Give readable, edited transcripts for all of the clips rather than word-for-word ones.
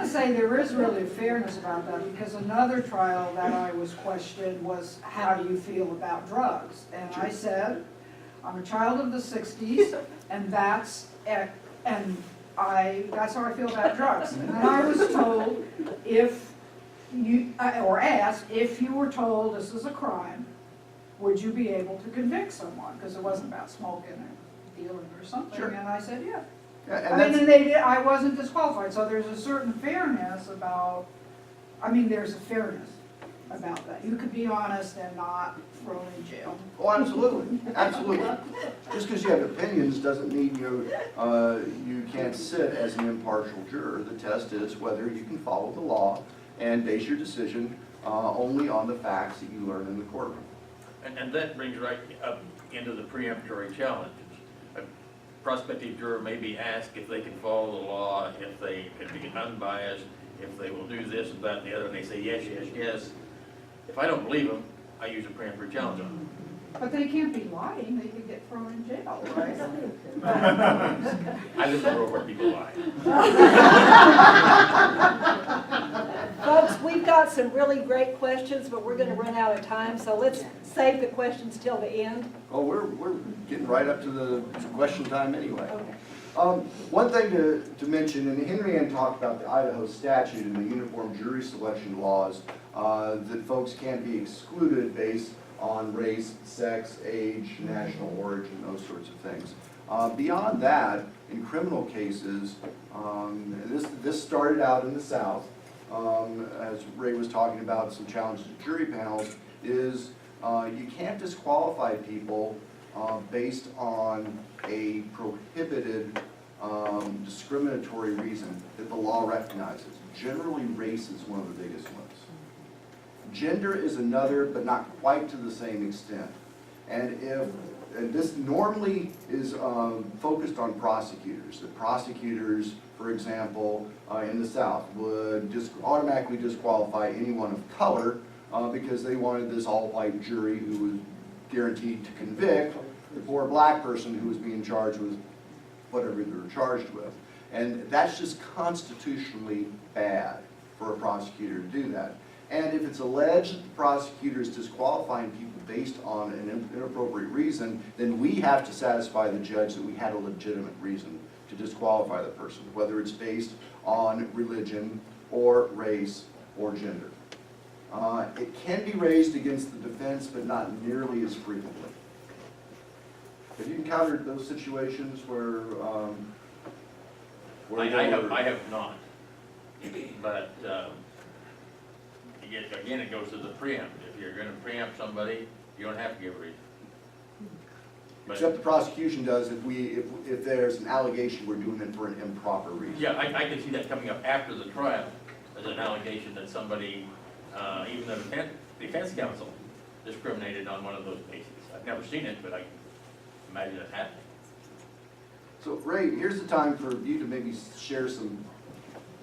to say there is really a fairness about that, because another trial that I was questioned was, how do you feel about drugs? And I said, I'm a child of the 60s, and that's how I feel about drugs. And then I was told, if you, or asked, if you were told this is a crime, would you be able to convict someone? Because it wasn't about smoking or dealing or something. Sure. And I said, yeah. And I mean, and they did, I wasn't disqualified, so there's a certain fairness about, I mean, there's a fairness about that. You could be honest and not thrown in jail. oh, absolutely, absolutely. Just because you have opinions doesn't mean you can't sit as an impartial juror. The test is whether you can follow the law and base your decision only on the facts that you learn in the courtroom. And that brings right up into the preemptory challenges. A prospective juror may be asked if they can follow the law, if they can be unbiased, if they will do this and that and the other, and they say yes, yes, yes. If I don't believe them, I use a preemptory challenge on them. But they can't be lying, they could get thrown in jail, right? I live in a world where people lie. Folks, we've got some really great questions, but we're going to run out of time, so let's save the questions till the end. Oh, we're getting right up to the question time anyway. Okay. One thing to mention, and Henry Ann talked about the Idaho statute and the uniform jury selection laws, that folks can't be excluded based on race, sex, age, national origin, those sorts of things. Beyond that, in criminal cases, this started out in the South, as Ray was talking about some challenges to jury panels, is you can't disqualify people based on a prohibited discriminatory reason that the law recognizes. Generally, race is one of the biggest ones. Gender is another, but not quite to the same extent. And this normally is focused on prosecutors. The prosecutors, for example, in the South would automatically disqualify anyone of color because they wanted this all-white jury who was guaranteed to convict the poor black person who was being charged with whatever they were charged with. And that's just constitutionally bad for a prosecutor to do that. And if it's alleged that the prosecutor is disqualifying people based on an inappropriate reason, then we have to satisfy the judge that we had a legitimate reason to disqualify the person, whether it's based on religion or race or gender. It can be raised against the defense, but not nearly as frequently. Have you encountered those situations where I have not. But again, it goes to the preempt. If you're going to preempt somebody, you don't have to give a reason. But, except the prosecution does if there's an allegation we're doing it for an improper reason. yeah, I can see that coming up after the trial as an allegation that somebody, even the defense counsel, discriminated on one of those cases. I've never seen it, but I can imagine it happening. So Ray, here's the time for you to maybe share some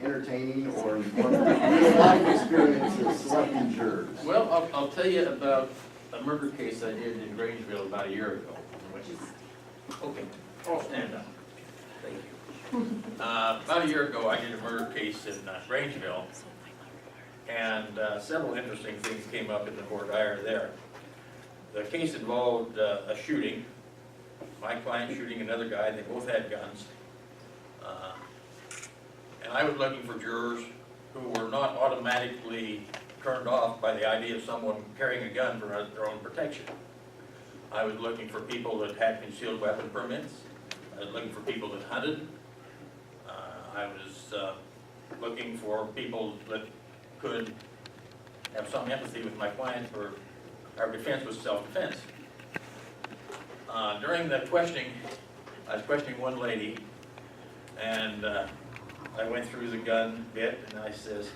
entertaining or informative life experiences selecting jurors. Well, I'll tell you about a murder case I did in Grangeville about a year ago. Okay, I'll stand up. Thank you. About a year ago, I did a murder case in Grangeville, and several interesting things came up in the voir dire there. The case involved a shooting, my client shooting another guy. They both had guns. And I was looking for jurors who were not automatically turned off by the idea of someone carrying a gun for their own protection. I was looking for people that had concealed weapon permits. I was looking for people that hunted. I was looking for people that could have some empathy with my client, for our defense was self-defense. During the questioning, I was questioning one lady, and I went through the gun bit, and I says,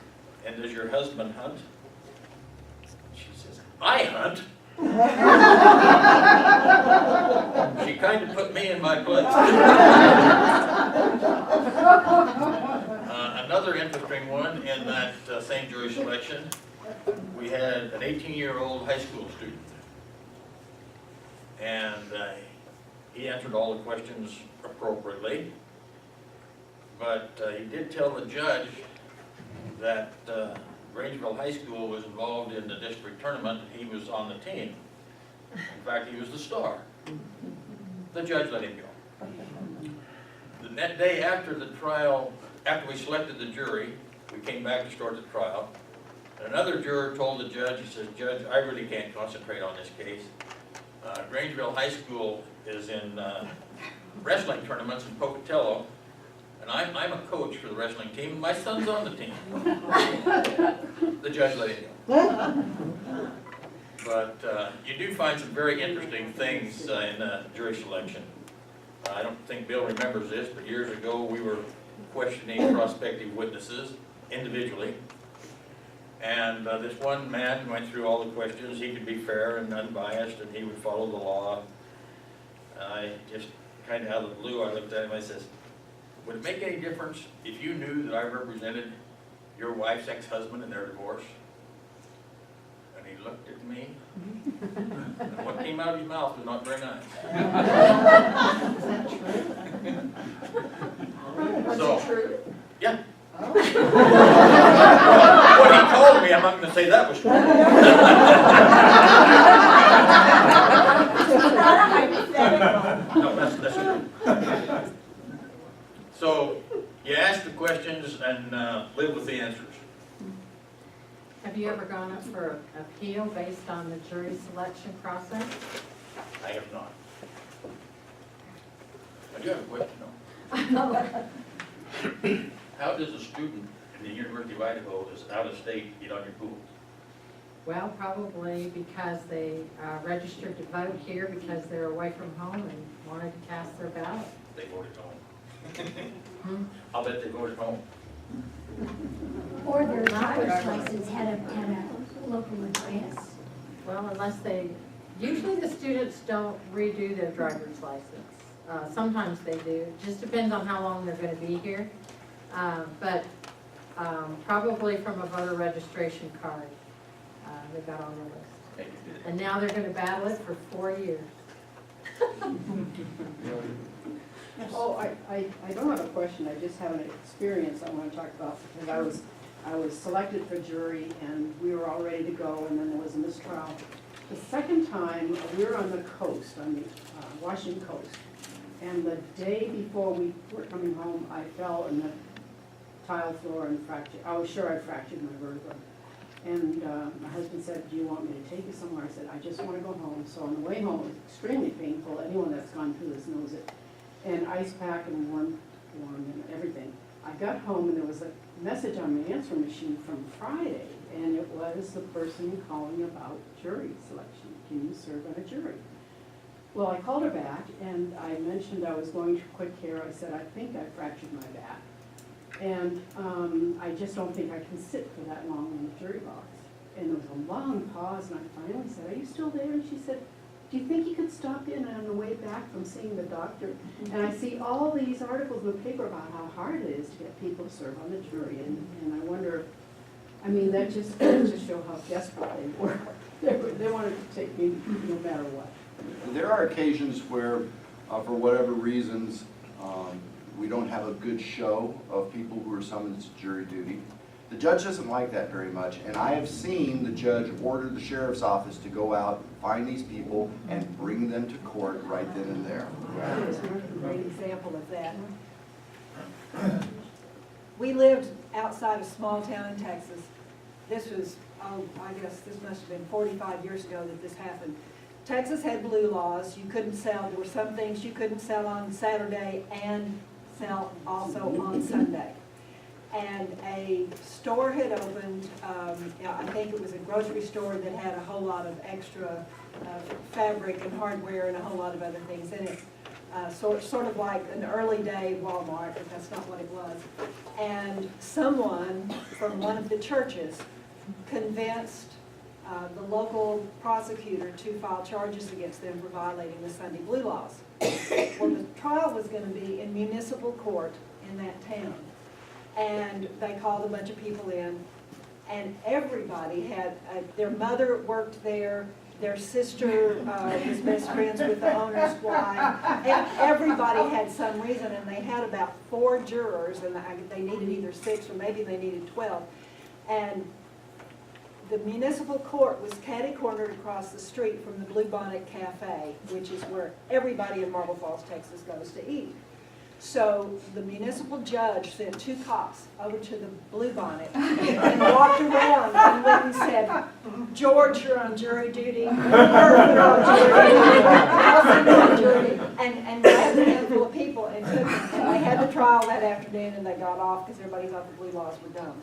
"And does your husband hunt?" She says, "I hunt." She kind of put me in my place. Another interesting one in that same jury selection, we had an 18-year-old high school student. And he answered all the questions appropriately. But he did tell the judge that Grangeville High School was involved in the district tournament, and he was on the team. In fact, he was the star. The judge let him go. The net day after the trial, after we selected the jury, we came back to start the trial. Another juror told the judge, he says, "Judge, I really can't concentrate on this case. Grangeville High School is in wrestling tournaments in Pocatello, and I'm a coach for the wrestling team, and my son's on the team." The judge let him go. But you do find some very interesting things in jury selection. I don't think Bill remembers this, but years ago we were questioning prospective witnesses individually. And this one man went through all the questions. He could be fair and unbiased, and he would follow the law. I just kind of out of the blue, I looked at him, I says, "Would it make any difference if you knew that I represented your wife's ex-husband in their divorce?" And he looked at me, and what came out of his mouth was not very nice. Is that true? Was So- it true? Yeah. Oh. What he told me, I'm not going to say that was true. No, that's true. So, you ask the questions and live with the answers. Have you ever gone up for an appeal based on the jury selection process? I have not. I do have a question though. How does a student in the University of Idaho that's out of state get on your pool? Well, probably because they registered to vote here because they're away from home and wanted to cast their ballot. They voted home. I'll bet they voted home. Or their driver's license had a local address. Well, unless usually the students don't redo their driver's license. Sometimes they do, it just depends on how long they're gonna be here. But probably from a voter registration card, they got on the list. Maybe they did. And now they're gonna battle it for 4 years. Oh, I don't have a question, I just have an experience I want to talk about, because I was selected for jury, and we were all ready to go, and then there was a mistrial. The second time, we were on the coast, on the Washington coast, and the day before we were coming home, I fell in the tile floor and fractured, I was sure I fractured my vertebra. And my husband said, "Do you want me to take you somewhere?" I said, "I just want to go home." So on the way home, it was extremely painful, anyone that's gone through this knows it. And ice pack and warm and everything. I got home and there was a message on my answer machine from Friday, and it was the person calling about jury selection. Can you serve on a jury? Well, I called her back and I mentioned I was going to quick care. I said, "I think I fractured my back. And I just don't think I can sit for that long in the jury box." And there was a long pause, and I finally said, "Are you still there?" And she said, "Do you think you could stop in on the way back from seeing the doctor?" And I see all these articles in the paper about how hard it is to get people to serve on the jury, and I wonder, I mean, that just goes to show how desperate they were. They wanted to take me no matter what. There are occasions where, for whatever reasons, we don't have a good show of people who are summoned to jury duty. The judge doesn't like that very much, and I have seen the judge order the sheriff's office to go out, find these people, and bring them to court right then and there. Here's a great example of that. We lived outside a small town in Texas. This was, I guess this must have been 45 years ago that this happened. Texas had blue laws. You couldn't sell, there were some things you couldn't sell on Saturday and sell also on Sunday. And a store had opened, I think it was a grocery store that had a whole lot of extra fabric and hardware and a whole lot of other things in it. Sort of like an early day Walmart, but that's not what it was. And someone from one of the churches convinced the local prosecutor to file charges against them for violating the Sunday blue laws. Well, the trial was going to be in municipal court in that town. And they called a bunch of people in, and everybody had, their mother worked there, their sister was best friends with the owner's wife, and everybody had some reason, and they had about 4 jurors, and they needed either 6 or maybe they needed 12. And the municipal court was catty-cornered across the street from the Blue Bonnet Cafe, which is where everybody in Marble Falls, Texas goes to eat. So the municipal judge sent 2 cops over to the Blue Bonnet and walked around and went and said, George, you're on jury duty. Irv, you're on jury duty. Nelson, you're on jury. And grabbed a handful of people and took them. And they had the trial that afternoon and they got off because everybody thought the blue laws were dumb.